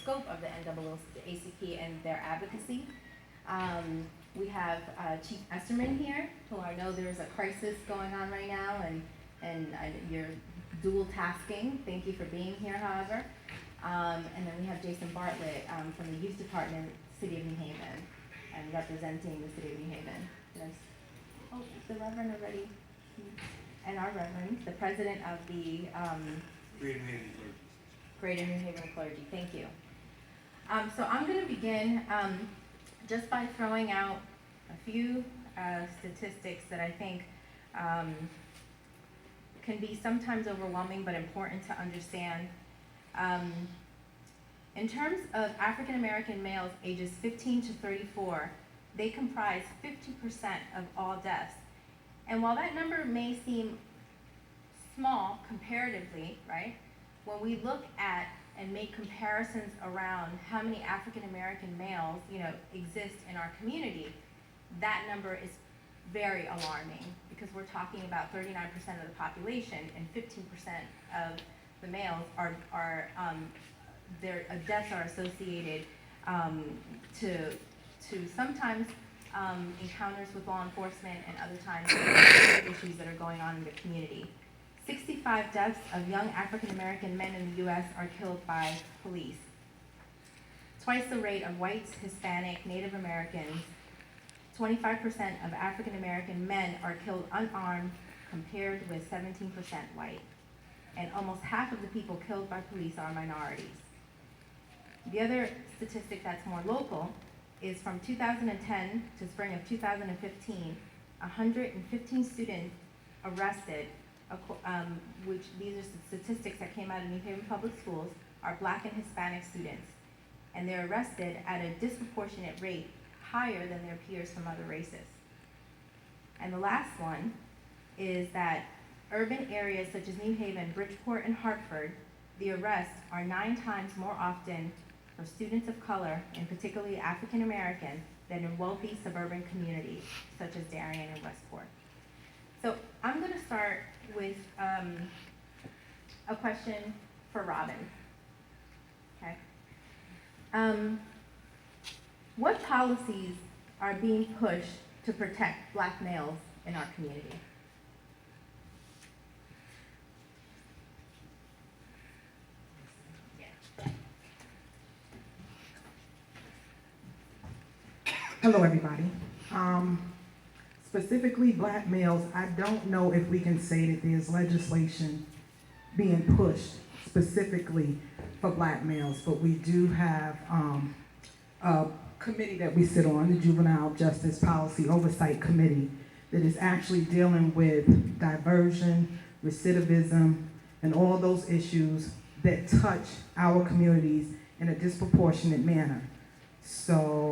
scope of the NAACP and their advocacy. We have Chief Esserman here, who I know there's a crisis going on right now, and you're dual tasking. Thank you for being here, however. And then we have Jason Bartlett from the Youth Department, City of New Haven, and representing the City of New Haven. Oh, is the Reverend already? And our Reverend, the President of the Greater New Haven Clergy. Thank you. So I'm going to begin just by throwing out a few statistics that I think can be sometimes overwhelming but important to understand. In terms of African American males ages 15 to 34, they comprise 50% of all deaths. And while that number may seem small comparatively, right, when we look at and make comparisons around how many African American males, exist in our community, that number is very alarming, because we're talking about 39% of the population, and 15% of the males their deaths are associated to sometimes encounters with law enforcement, and other times issues that are going on in the community. 65 deaths of young African American men in the U.S. are killed by police. Twice the rate of whites, Hispanic, Native Americans. 25% of African American men are killed unarmed, compared with 17% white. And almost half of the people killed by police are minorities. The other statistic that's more local is from 2010 to spring of 2015, 115 students arrested, which these are statistics that came out of New Haven Public Schools, are Black and Hispanic students. And they're arrested at a disproportionate rate, higher than their peers from other races. And the last one is that urban areas such as New Haven, Bridgeport, and Hartford, the arrests are 9 times more often for students of color, and particularly African American, than in wealthy suburban communities such as Darien and Westport. So I'm going to start with a question for Robin. Okay. What policies are being pushed to protect Black males in our community? Hello, everybody. Specifically Black males, I don't know if we can say that there's legislation being pushed specifically for Black males, but we do have a committee that we sit on, the Juvenile Justice Policy Oversight Committee, that is actually dealing with diversion, recidivism, and all those issues that touch our communities in a disproportionate manner. So